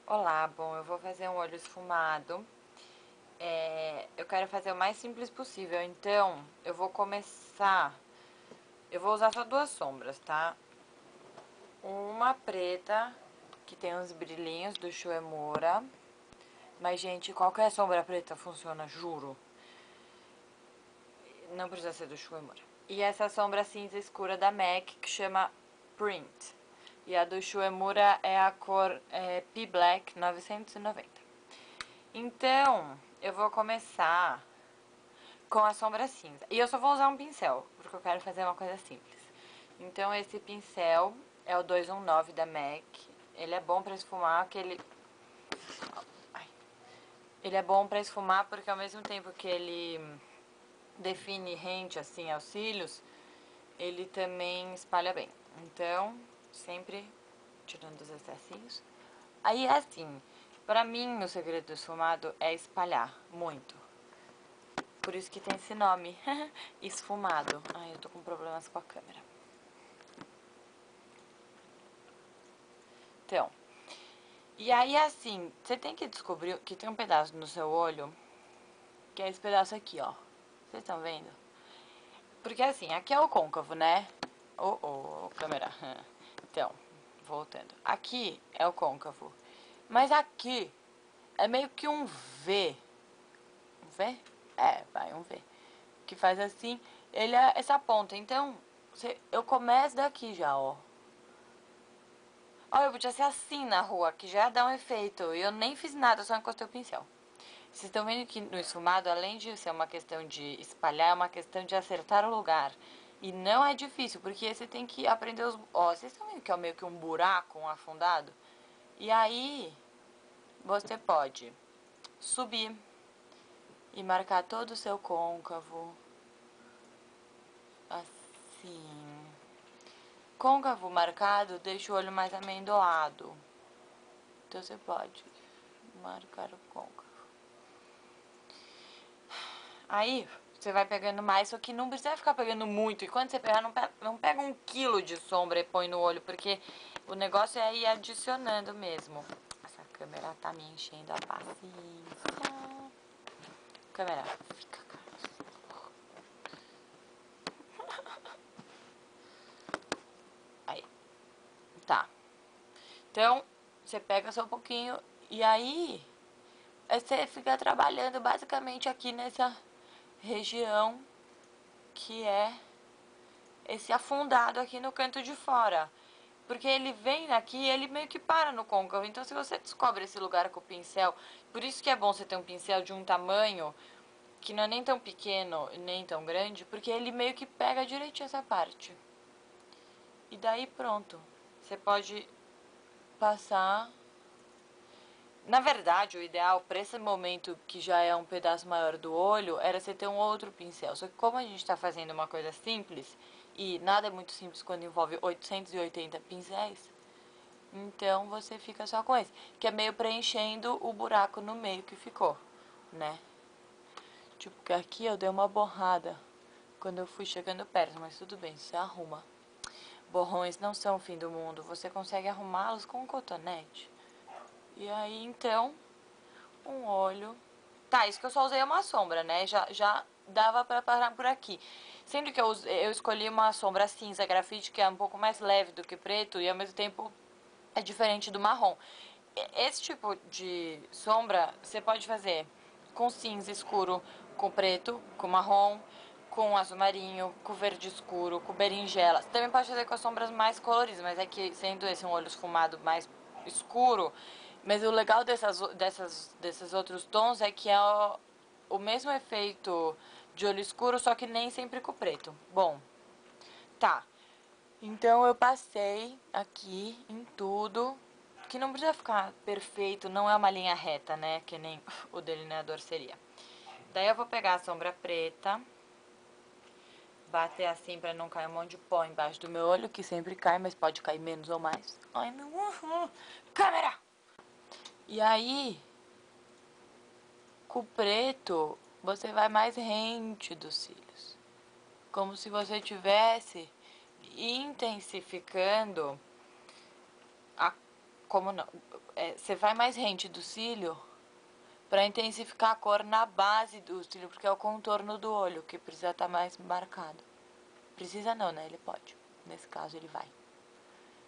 Olá, bom, eu vou fazer um olho esfumado. Eu quero fazer o mais simples possível, então eu vou começar. Eu vou usar só duas sombras, tá? Uma preta, que tem uns brilhinhos do Shuemura. Mas, gente, qualquer sombra preta funciona, juro. Não precisa ser do Shuemura. E essa sombra cinza escura da MAC, que chama Print. E a do Shuemura é a cor P-Black 990. Então, eu vou começar com a sombra cinza. E eu só vou usar um pincel, porque eu quero fazer uma coisa simples. Então, esse pincel é o 219 da MAC. Ele é bom pra esfumar, Ele é bom pra esfumar porque ao mesmo tempo que ele define rente, assim, aos cílios, ele também espalha bem. Então, sempre tirando os excessinhos. Aí, assim, pra mim, o segredo do esfumado é espalhar muito. Por isso que tem esse nome, esfumado. Ai, eu tô com problemas com a câmera. Então, e aí assim, você tem que descobrir que tem um pedaço no seu olho, que é esse pedaço aqui, ó. Vocês estão vendo? Porque assim, aqui é o côncavo, né? Câmera. Então, voltando. Aqui é o côncavo. Mas aqui é meio que um V. Um V? Vai, um V. Que faz assim, ele é essa ponta. Então, eu começo daqui já, ó. Olha, eu podia ser assim na rua, que já dá um efeito. E eu nem fiz nada, só encostei o pincel. Vocês estão vendo que no esfumado, além de ser uma questão de espalhar, é uma questão de acertar o lugar. E não é difícil, porque você tem que aprender os... Ó, vocês estão vendo que é meio que um buraco, um afundado? E aí, você pode subir e marcar todo o seu côncavo. Assim. Côncavo marcado deixa o olho mais amendoado. Então você pode marcar o côncavo. Aí você vai pegando mais, só que não precisa ficar pegando muito. E quando você pegar, não pega 1 quilo de sombra e põe no olho, porque o negócio é ir adicionando mesmo. Essa câmera tá me enchendo a paciência. Câmera, fica, cara. Aí, tá. Então, você pega só um pouquinho e aí você fica trabalhando basicamente aqui nessa região que é esse afundado aqui no canto de fora. Porque ele vem aqui e ele meio que para no côncavo. Então, se você descobre esse lugar com o pincel, por isso que é bom você ter um pincel de um tamanho que não é nem tão pequeno nem tão grande, porque ele meio que pega direitinho essa parte. E daí pronto. Você pode passar. Na verdade, o ideal para esse momento que já é um pedaço maior do olho era você ter um outro pincel. Só que como a gente está fazendo uma coisa simples e nada é muito simples quando envolve 880 pincéis, então você fica só com esse, que é meio preenchendo o buraco no meio que ficou, né? Tipo, que aqui eu dei uma borrada quando eu fui chegando perto, mas tudo bem, você arruma. Borrões não são o fim do mundo, você consegue arrumá-los com um cotonete. E aí, então, um olho. Tá, isso que eu só usei uma sombra, né? Já dava pra parar por aqui. Sendo que eu escolhi uma sombra cinza grafite, que é um pouco mais leve do que preto e ao mesmo tempo é diferente do marrom. Esse tipo de sombra você pode fazer com cinza escuro, com preto, com marrom, com azul marinho, com verde escuro, com berinjela. Você também pode fazer com as sombras mais coloridas, mas é que sendo esse um olho esfumado mais escuro, mas o legal desses outros tons é que é o mesmo efeito de olho escuro, só que nem sempre com preto. Bom, tá. Então eu passei aqui em tudo, que não precisa ficar perfeito, não é uma linha reta, né, que nem o delineador seria. Daí eu vou pegar a sombra preta, bater assim pra não cair um monte de pó embaixo do meu olho, que sempre cai, mas pode cair menos ou mais. Ai, meu... Câmera! E aí, com o preto, você vai mais rente dos cílios. Como se você tivesse intensificando a, como não, você vai mais rente do cílio pra intensificar a cor na base do cílio, porque é o contorno do olho que precisa estar mais marcado. Precisa não, né? Ele pode. Nesse caso ele vai.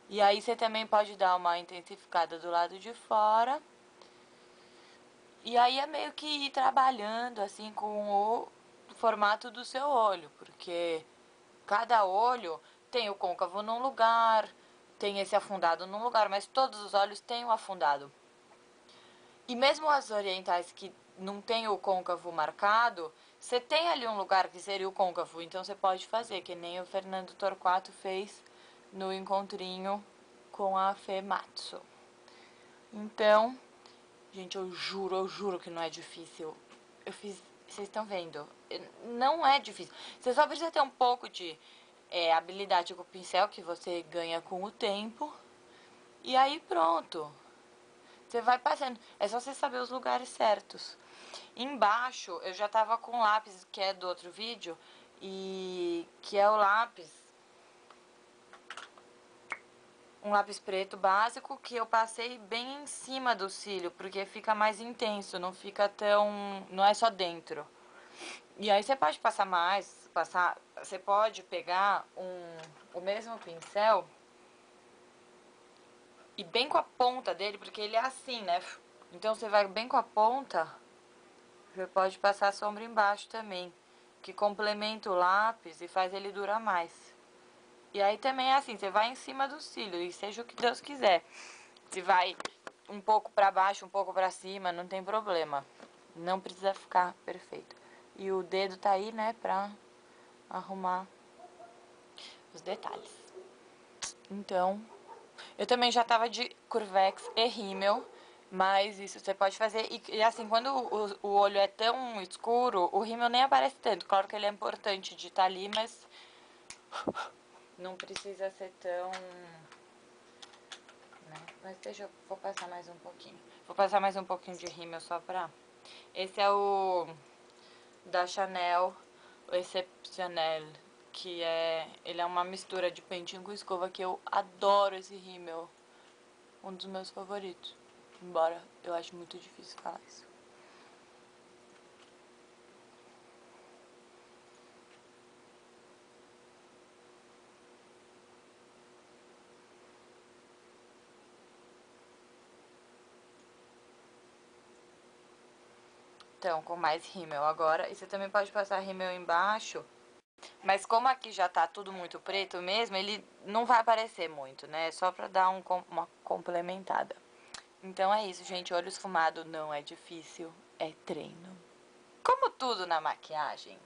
E aí você também pode dar uma intensificada do lado de fora. E aí é meio que ir trabalhando assim com o formato do seu olho, porque cada olho tem o côncavo num lugar, tem esse afundado num lugar, mas todos os olhos têm o afundado. E mesmo as orientais que não tem o côncavo marcado, você tem ali um lugar que seria o côncavo, então você pode fazer, que nem o Fernando Torquato fez no encontrinho com a Fê Matsu. Então, gente, eu juro que não é difícil. Eu fiz, vocês estão vendo, não é difícil. Você só precisa ter um pouco de habilidade com o pincel que você ganha com o tempo. E aí pronto. Você vai passando. É só você saber os lugares certos. Embaixo eu já tava com lápis, que é do outro vídeo, e que é o lápis, um lápis preto básico que eu passei bem em cima do cílio, porque fica mais intenso, não fica tão, não é só dentro. E aí você pode passar mais, você pode pegar o mesmo pincel e bem com a ponta dele, porque ele é assim, né? Então você vai bem com a ponta, você pode passar a sombra embaixo também, que complementa o lápis e faz ele durar mais. E aí também é assim, você vai em cima do cílio e seja o que Deus quiser. Se vai um pouco pra baixo, um pouco pra cima, não tem problema. Não precisa ficar perfeito. E o dedo tá aí, né, pra arrumar os detalhes. Então, eu também já tava de Curvex e rímel, mas isso você pode fazer. E assim, quando o olho é tão escuro, o rímel nem aparece tanto. Claro que ele é importante de estar ali, mas não precisa ser tão... né? Mas vou passar mais um pouquinho. Vou passar mais um pouquinho de rímel só pra... Esse é o da Chanel, o Exceptionnel, que ele é uma mistura de pentinho com escova, que eu adoro esse rímel. Um dos meus favoritos. Embora eu ache muito difícil falar isso. Então, com mais rímel agora. E você também pode passar rímel embaixo. Mas como aqui já tá tudo muito preto mesmo, ele não vai aparecer muito, né? Só pra dar uma complementada. Então é isso, gente. Olho esfumado não é difícil, é treino. Como tudo na maquiagem.